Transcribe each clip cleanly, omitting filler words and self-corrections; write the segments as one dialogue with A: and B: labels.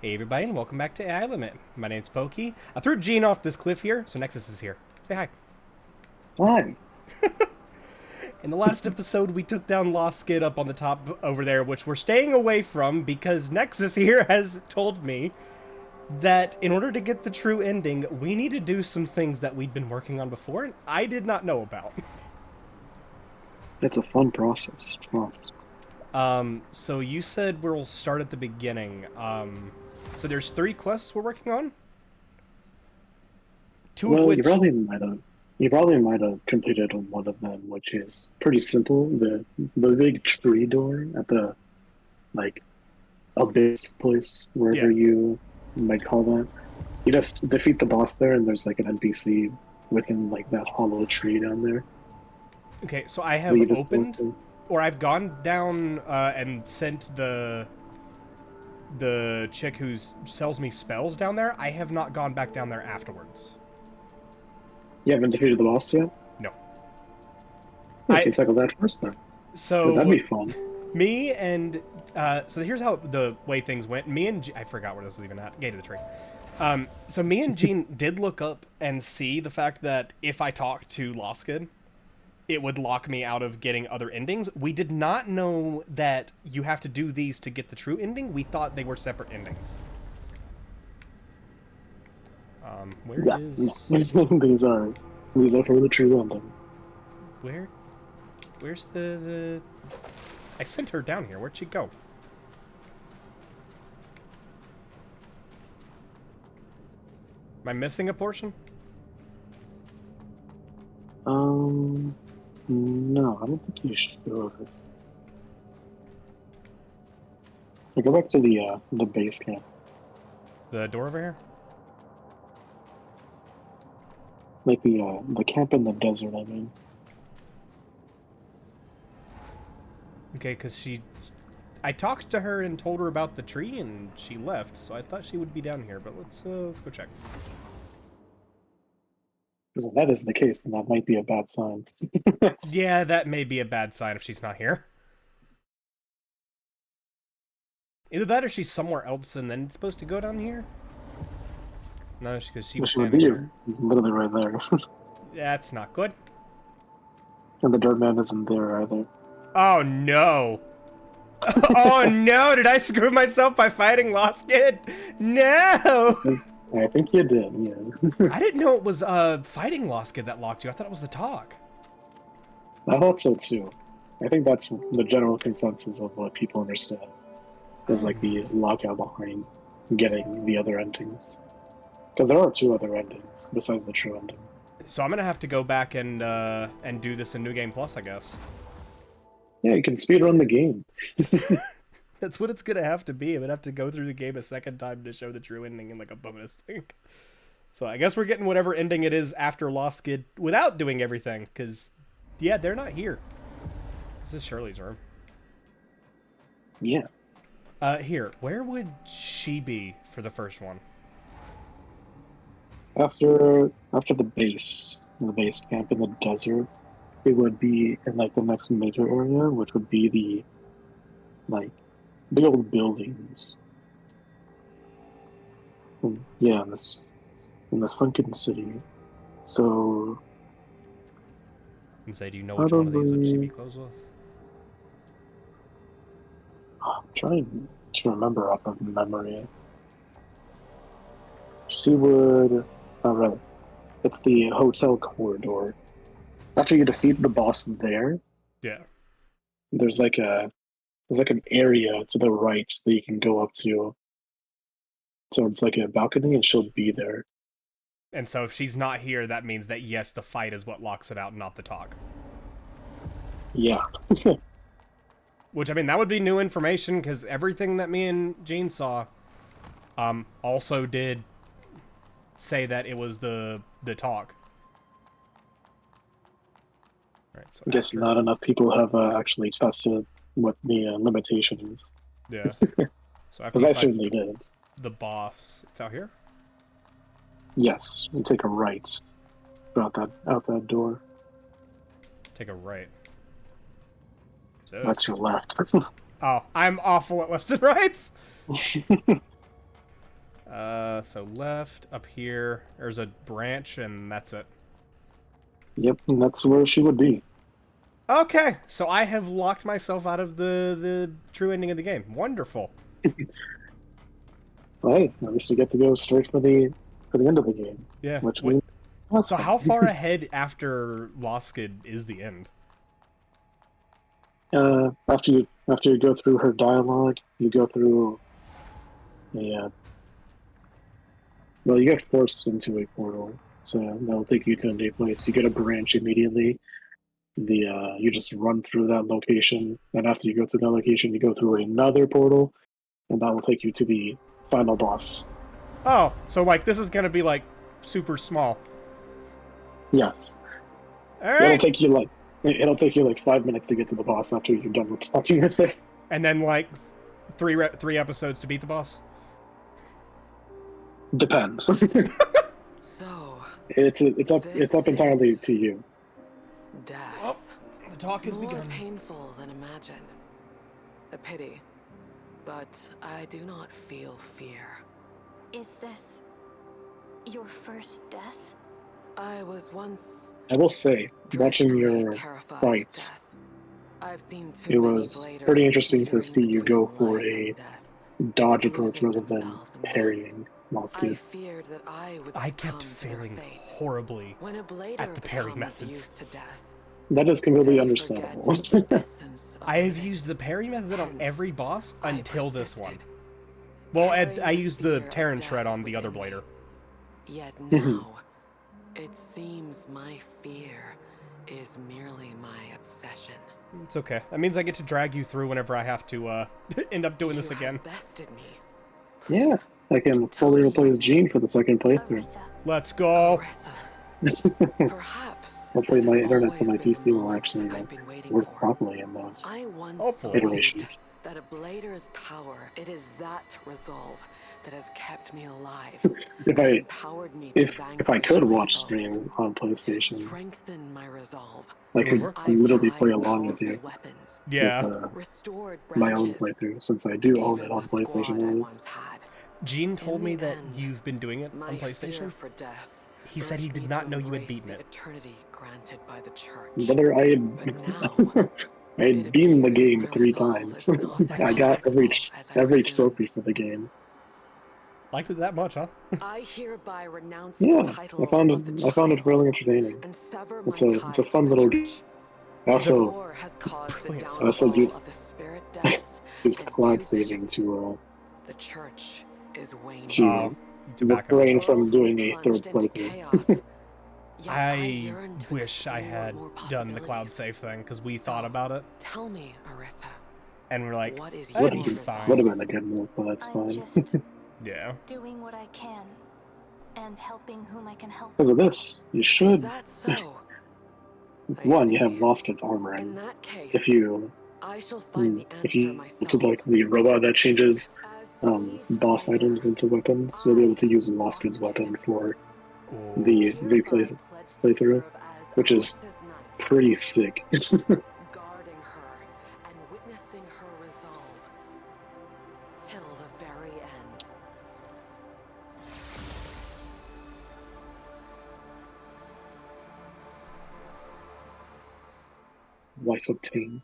A: Hey everybody, and welcome back to AI Limit. My name's Pokey. I threw Gene off this cliff here, so Nexus is here. Say hi.
B: Fine.
A: In the last episode, we took down Lost Skid up on the top over there, which we're staying away from because Nexus here has told me that in order to get the true ending, we need to do some things that we'd been working on before, and I did not know about.
B: It's a fun process. Trust.
A: So you said we'll start at the beginning. So there's 3 quests we're working on? Two of
B: Well,
A: which...
B: you probably might have completed one of them, which is pretty simple. The big tree door at the like abyss place,
A: Yeah.
B: wherever you might call that. You just defeat the boss there, and there's like an NPC within like that hollow tree down there
A: Okay, so I
B: that
A: have
B: you just go
A: opened...
B: to.
A: Or I've gone down and sent the chick who sells me spells down there. I have not gone back down there afterwards.
B: You haven't defeated the boss yet?
A: No.
B: You
A: I
B: can tackle that first then. That'd
A: so
B: be fun.
A: me and so here's how the way things went. Me and I forgot where this is even at. Gate of the tree. So me and Gene did look up and see the fact that if I talk to Loskid, it would lock me out of getting other endings. We did not know that you have to do these to get the true ending. We thought they were separate endings. Where
B: Yeah.
A: is...
B: These are for the true ending.
A: Where's the... I sent her down here. Where'd she go? Am I missing a portion?
B: No, I don't think you should. I go back to the base camp.
A: The door over here?
B: Like the camp in the desert, I mean.
A: Okay, because she... I talked to her and told her about the tree, and she left, so I thought she would be down here, but let's go check.
B: Because if that is the case, then that might be a bad sign.
A: Yeah, that may be a bad sign if she's not here. Either that or she's somewhere else and then supposed to go down here? No, because she was
B: Which would
A: standing
B: be
A: here.
B: literally right there.
A: That's not good.
B: And the dirt man isn't there either.
A: Oh no! Oh no! Did I screw myself by fighting Lost Kid? No!
B: I think you did, yeah.
A: I didn't know it was fighting Lost Kid that locked you. I thought it was the talk.
B: I thought so too. I think that's the general consensus of what people understand. Is like the lockout behind getting the other endings. Because there are 2 other endings besides the true ending.
A: So I'm gonna have to go back and do this in New Game Plus, I guess.
B: Yeah, you can speedrun the game.
A: That's what it's gonna have to be. I'm gonna have to go through the game a second time to show the true ending in like a bonus thing. So I guess we're getting whatever ending it is after Lost Kid without doing everything, because yeah, they're not here. This is Shirley's room.
B: Yeah.
A: Here, where would she be for the first one?
B: After the base camp in the desert, it would be in like the next major area, which would be the like big old buildings. And, yeah, in the sunken city. So
A: And say, do you know which one of these would she be close with?
B: I'm trying to remember off of memory. She would. All right. It's the hotel corridor. After you defeat the boss there,
A: Yeah.
B: there's like an area to the right that you can go up to. So it's like a balcony, and she'll be there.
A: And so if she's not here, that means that yes, the fight is what locks it out, not the talk.
B: Yeah.
A: Which, I mean, that would be new information, because everything that me and Gene saw also did say that it was the talk. Right, so
B: I guess not enough people have actually tested what the limitation is.
A: Yeah. So after
B: Because I certainly did.
A: the boss, it's out here?
B: Yes, you take a right out that door.
A: Take a right.
B: That's your left.
A: Oh, I'm awful at lefts and rights. So left, up here, there's a branch, and that's it.
B: Yep, and that's where she would be.
A: Okay, so I have locked myself out of the true ending of the game. Wonderful.
B: Well, hey, at least you get to go straight for the end of the game.
A: Yeah.
B: Which means
A: So how far ahead after Lost Kid is the end?
B: after you go through her dialogue, you go through a well, you get forced into a portal, so that'll take you to a new place. You get a branch immediately. You just run through that location, and after you go through that location, you go through another portal, and that will take you to the final boss.
A: Oh, so like this is gonna be like super small.
B: Yes.
A: All right.
B: It'll take you like 5 minutes to get to the boss after you're done with talking with it.
A: And then like three episodes to beat the boss.
B: Depends.
C: So
B: it's up entirely to you.
C: death.
A: Oh, the talk has
C: More
A: begun.
C: painful than imagined. A pity, but I do not feel fear.
D: Is this your first death?
C: I was once
B: I will say, watching
C: dreadfully
B: your
C: terrified of
B: fights,
C: death. I've seen too
B: it
C: many
B: was
C: bladers
B: pretty interesting to
C: teetering
B: see you
C: between
B: go for
C: life
B: a
C: and death,
B: dodge approach
C: losing
B: rather than
C: themselves in
B: parrying Lost
C: I
B: Kid.
C: feared that I would
A: I kept
C: succumb to their
A: failing
C: fate.
A: horribly
C: When a blader
A: at the parry
C: becomes
A: methods.
C: used to death,
B: That is completely
C: they
B: understandable.
C: forget the essence of
A: I have
C: living.
A: used the parry method on every boss
C: I
A: until this one.
C: persisted.
A: Well,
C: Carrying
A: I used the
C: fear of
A: Terran
C: death
A: shred on the other
C: within me.
A: blader.
C: Yet
B: Mhm.
C: now, it seems my fear is merely my obsession.
A: It's okay. That means I get to drag you through whenever I have to end up doing this
C: You
A: again.
C: have bested me.
B: Yeah,
C: Please,
B: I can fully replace Gene for the second playthrough.
D: Arissa.
A: Let's go.
C: Arissa, perhaps
B: Hopefully
C: this
B: my
C: has
B: internet for
C: always
B: my
C: been the
B: PC will
C: moment
B: actually
C: I've been waiting
B: work
C: for.
B: properly in those
C: I once
A: Hopefully.
C: believed
B: iterations.
C: that a blader's power, it is that resolve that has kept me alive.
B: If
C: Me
B: if
C: to
B: if I
C: vanquish
B: could
C: my
B: watch
C: foes,
B: stream on
C: to
B: PlayStation,
C: strengthen my resolve.
B: I
A: It would
B: could
A: work.
C: I've
B: literally
C: tried
B: play along with
C: powerful
B: you
C: weapons,
A: Yeah.
B: with
C: restored
B: my own
C: branches,
B: playthrough, since I do own it
C: even
B: on
C: the squad
B: PlayStation
C: I
B: Live.
C: once had.
A: Gene told
C: In
A: me
C: the
A: that
C: end,
A: you've been doing it
C: My
A: on
C: fear
A: PlayStation.
C: for death
A: He said he
C: urged
A: did
C: me
A: not
C: to
A: know you had
C: embrace
A: beaten
C: the
A: it.
C: eternity granted by the church.
B: Whether I
C: But now,
B: had I
C: it
B: had beaten the
C: appears
B: game
C: my
B: 3
C: resolve
B: times.
C: is not
B: I
C: as
B: got
C: flexible as I
B: every
C: presume.
B: trophy for the game.
A: Liked it that much, huh?
C: I hereby renounce
B: Yeah,
C: the title of the
B: I found it
C: child
B: really entertaining.
C: and sever
B: It's
C: my
B: a
C: ties
B: fun
C: with the
B: little.
C: church.
B: I
A: Is it-
B: also
C: War has caused the
A: Wait, so-
B: I also
C: downfall
B: used
C: of the spirit deaths
B: used
C: and
B: cloud
C: two
B: saving
C: bishops.
B: to
C: The church is waning.
B: to
A: To back up.
B: refrain
C: The
B: from
C: world
B: doing
C: will be
B: a third
C: plunged into
B: playthrough.
C: chaos. Yet
A: I
C: yearn to
A: wish I
C: explore
A: had
C: more
A: done the cloud
C: possibilities.
A: save thing because we
C: So,
A: thought about it
C: Tell me, Arissa,
A: and we're like,
C: what is
A: that'd
C: your
A: be
C: resolve?
A: fine.
B: Would have been a good move, but that's
D: I'm
B: fine.
D: just
A: Yeah.
D: doing what I can and helping whom I can help.
B: Because of this, you
C: Is
B: should
C: that so? I
B: one, you
C: see.
B: have Lost Kid's armor,
C: In
B: and
C: that case,
B: if you
C: I shall find the
B: if
C: answer
B: you
C: myself.
B: to like the robot that changes
C: As
B: boss
C: Steve
B: items into weapons, you'll be able to use Lost Kid's weapon for the
A: Ooh.
B: replay playthrough, which is pretty sick.
C: Guarding her and witnessing her resolve till the very end.
B: Life obtained.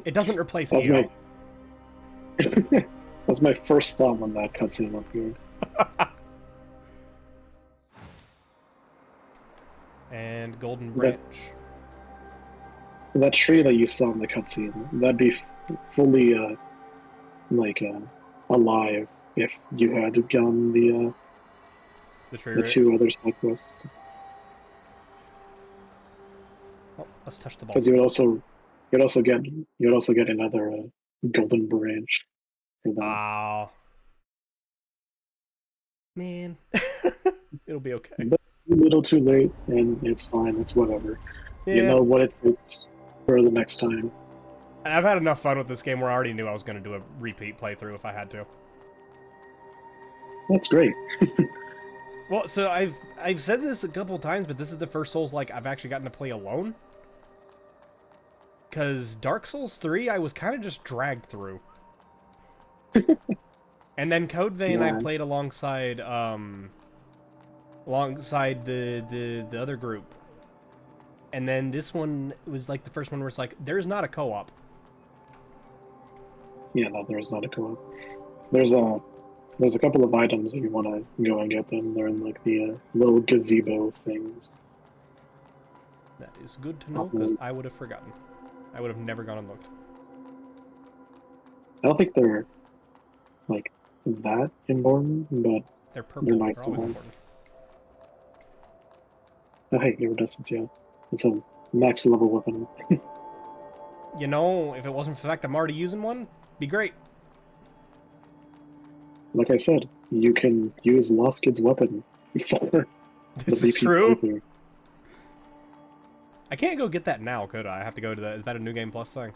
A: It doesn't replace
B: That was
A: EO.
B: that was my first thought when that cutscene appeared.
A: And Golden Branch.
B: That tree that you saw in the cutscene, that'd be fully alive if you had gone
A: The tree
B: the
A: root.
B: 2 other side quests.
A: Oh, let's touch the ball.
B: Because you'd also get another golden branch for that.
A: Oh. Man. It'll be okay.
B: But a little too late, and it's fine. It's whatever.
A: Yeah.
B: You know what it takes for the next time.
A: And I've had enough fun with this game where I already knew I was going to do a repeat playthrough if I had to.
B: That's great.
A: Well, so I've said this a couple times, but this is the first Souls-like I've actually gotten to play alone. Because Dark Souls 3, I was kind of just dragged through. And then Code Vein I
B: Yeah.
A: played alongside the other group. And then this one was like the first one where it's like, there's not a co-op.
B: Yeah, no, there's not a co-op. There's a couple of items if you want to go and get them. They're in like the little gazebo things.
A: That is good to know, because I would have forgotten. I would have never gone and looked.
B: I don't think they're like that important, but
A: They're purple.
B: they're nice
A: They're
B: to
A: always
B: have.
A: important.
B: Oh, hey, iridescence, yeah. It's a max level weapon.
A: You know, if it wasn't for the fact I'm already using one, be great.
B: Like I said, you can use Lost Kid's weapon for
A: This
B: the
A: is
B: BP
A: true.
B: playthrough.
A: I can't go get that now, could I? I have to go to that. Is that a New Game Plus thing?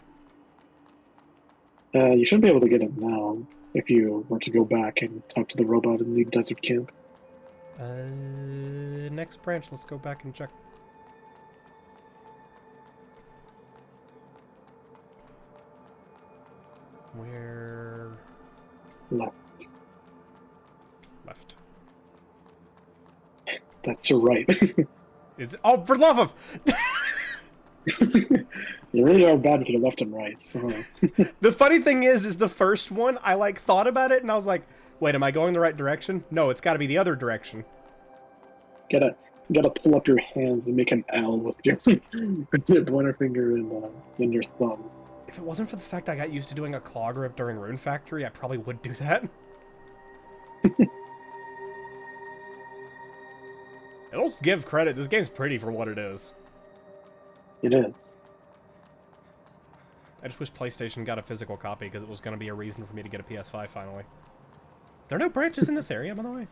B: You should be able to get it now if you were to go back and talk to the robot in the desert camp.
A: Next branch. Let's go back and check. Where?
B: Left.
A: Left.
B: That's right.
A: Is it? Oh, for love of!
B: You really are bad for the left and right. So.
A: The funny thing is the first one, I like thought about it and I was like, wait, am I going the right direction? No, it's got to be the other direction.
B: Gotta pull up your hands and make an L with your pointer finger and your thumb.
A: If it wasn't for the fact I got used to doing a claw grip during Rune Factory, I probably would do that. It'll give credit. This game's pretty for what it is.
B: It is.
A: I just wish PlayStation got a physical copy because it was going to be a reason for me to get a PS5 finally. There are no branches in this area, by the way.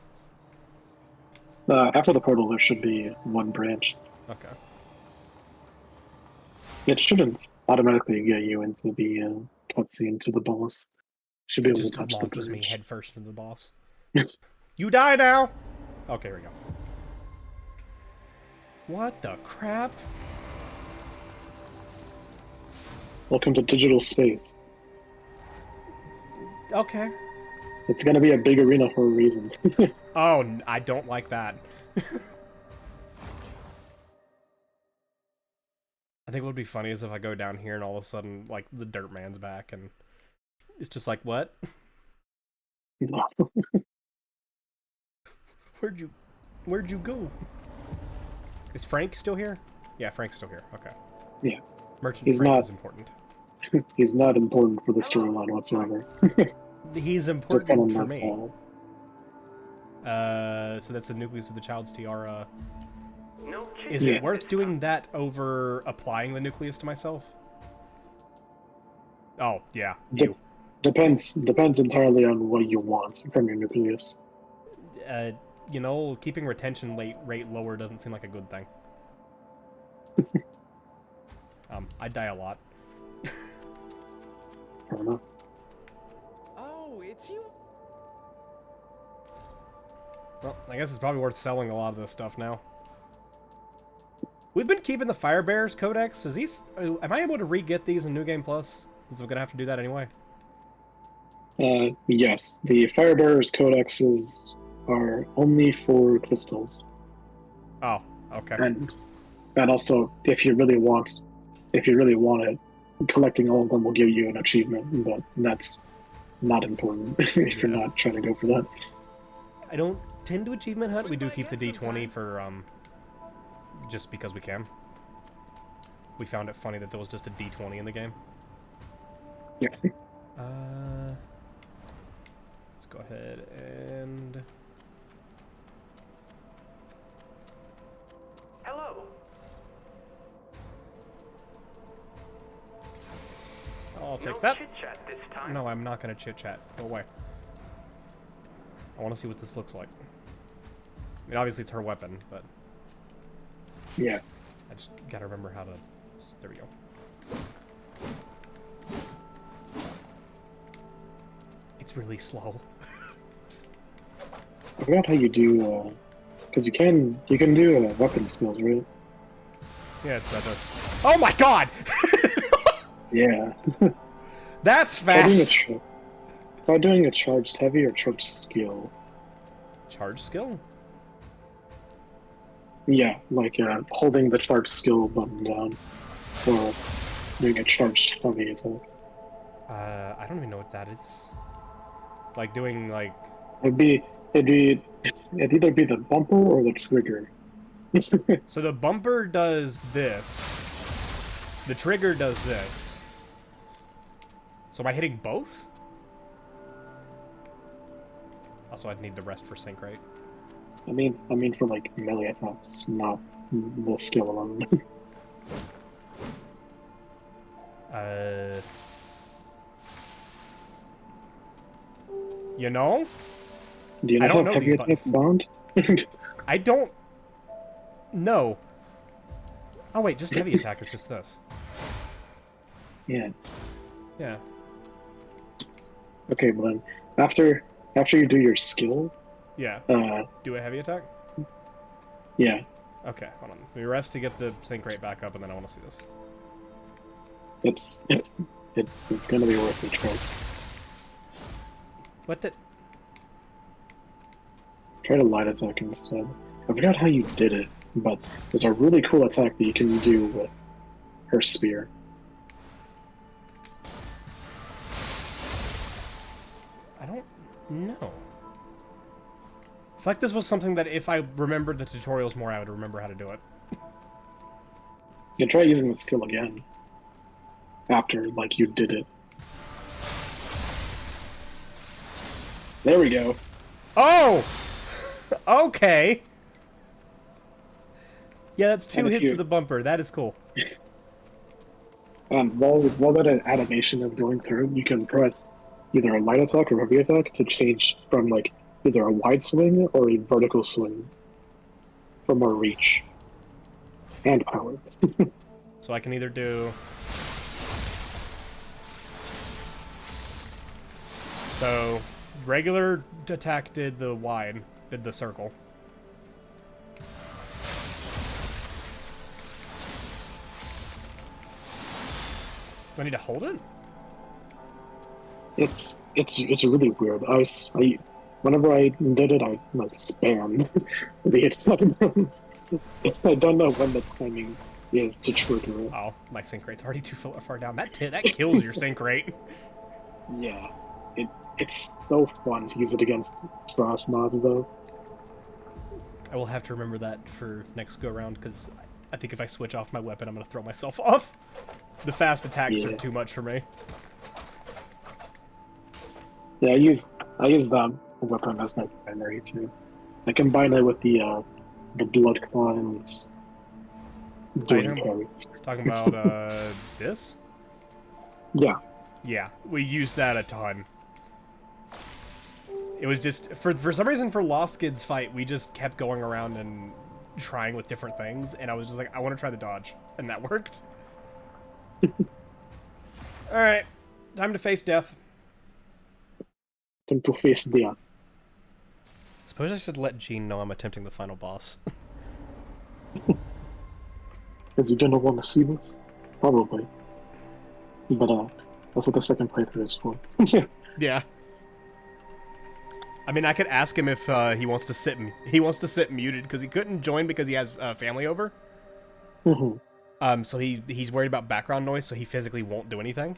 B: After the portal, there should be one branch.
A: Okay.
B: It shouldn't automatically get you into the cutscene to the boss. Should be
A: It
B: able to
A: just
B: touch the
A: launches me
B: branch.
A: headfirst into the boss. You die now! Okay, here we go. What the crap?
B: Welcome to digital space.
A: Okay.
B: It's gonna be a big arena for a reason.
A: Oh, I don't like that. I think what would be funny is if I go down here and all of a sudden, like, the Dirt Man's back and it's just like, what? Where'd you go? Is Frank still here? Yeah, Frank's still here. Okay.
B: Yeah.
A: Merchant
B: He's
A: Frank
B: not-
A: is important.
B: He's not important for the storyline whatsoever.
A: He's
B: Just kind
A: important
B: of
A: for
B: nice
A: me.
B: ball.
A: So that's the nucleus of the child's tiara.
E: No
A: Is
B: Yeah.
A: it worth doing that over applying the nucleus to myself? Oh, yeah.
B: De- depends entirely on what you want from your nucleus.
A: You know, keeping retention rate lower doesn't seem like a good thing. I die a lot.
B: I don't know.
E: Oh, it's you.
A: Well, I guess it's probably worth selling a lot of this stuff now. We've been keeping the Fire Bearers Codex. Is these? Am I able to re-get these in New Game Plus? Since I'm gonna have to do that anyway.
B: Yes, the Firebearers codexes are only for crystals,
A: Oh, okay.
B: and also if you really want it, collecting all of them will give you an achievement, but that's not important if you're not trying to go for that.
A: I don't tend to achievement hunt. We do keep the D20 for just because we can. We found it funny that there was just a D20 in the game.
B: Yeah.
A: Let's go ahead and
E: Hello.
A: I'll take
E: No
A: that.
E: chit chat this time.
A: No, I'm not gonna chit chat. Go away. I want to see what this looks like. I mean, obviously it's her weapon, but
B: Yeah.
A: I just gotta remember how to. There we go. It's really slow.
B: I forgot how you do, because you can do weapon skills, right?
A: Yeah, it's this. Oh my god!
B: Yeah.
A: That's
B: Try doing a
A: fast.
B: By doing a charged heavy or charged skill.
A: Charge skill?
B: Yeah, like holding the charged skill button down, or doing a charged heavy attack.
A: I don't even know what that is. Like doing like.
B: It'd either be the bumper or the trigger.
A: So the bumper does this. The trigger does this. So am I hitting both? Also, I'd need to rest for sync, right?
B: I mean for like melee attacks, not the skill alone.
A: You know?
B: Do you
A: I
B: not
A: don't
B: have
A: know
B: heavy
A: these
B: attack
A: buttons.
B: bound?
A: I don't know. Oh wait, just heavy attack is just this.
B: Yeah.
A: Yeah.
B: Okay, well then, after you do your skill,
A: Yeah. Do a heavy attack?
B: yeah,
A: Okay, hold on. Let me rest to get the sync rate back up, and then I want to see this.
B: it's gonna be worth the trust.
A: What the?
B: Try to light attack instead. I forgot how you did it, but there's a really cool attack that you can do with her spear.
A: I don't know. I feel like this was something that if I remembered the tutorials more, I would remember how to do it.
B: You try using the skill again. After, like, you did it. There we go.
A: Oh! Okay. Yeah, that's 2
B: And if
A: hits
B: you-
A: of the bumper. That is cool.
B: While that animation is going through, you can press either a light attack or heavy attack to change from like either a wide swing or a vertical swing for more reach and power.
A: So I can either do... So, regular attack did the wide, did the circle. Do I need to hold it?
B: It's really weird. Whenever I did it, I like spammed the attack buttons. I don't know when the timing is to trigger it.
A: Oh, my sync rate's already too far down. That kills your sync rate.
B: Yeah, it's so fun to use it against trash mobs though.
A: I will have to remember that for next go around, because I think if I switch off my weapon, I'm going to throw myself off. The fast attacks are too much for me.
B: Yeah, I use that weapon as my primary too. I combine it with the blood climbs. Doing carries.
A: Talking about this?
B: Yeah.
A: Yeah, we used that a ton. It was just for some reason for Lost Kids fight, we just kept going around and trying with different things, and I was just like, I want to try the dodge, and that worked. All right, time to face death.
B: Time to face death.
A: Suppose I should let Jean know I'm attempting the final boss.
B: Because you didn't want to see this? Probably. But that's what the second playthrough is for.
A: Yeah. I mean, I could ask him if he wants to sit muted, because he couldn't join because he has family over.
B: Mm-hmm.
A: So he's worried about background noise, so he physically won't do anything.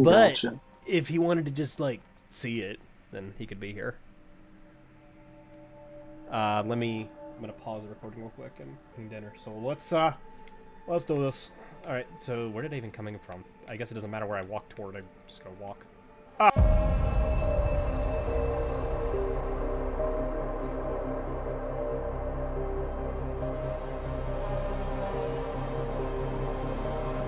B: Gotcha.
A: But if he wanted to just like see it, then he could be here. I'm gonna pause the recording real quick and eat dinner. So let's do this. All right. So where did I even coming from? I guess it doesn't matter where I walk toward. I just go walk.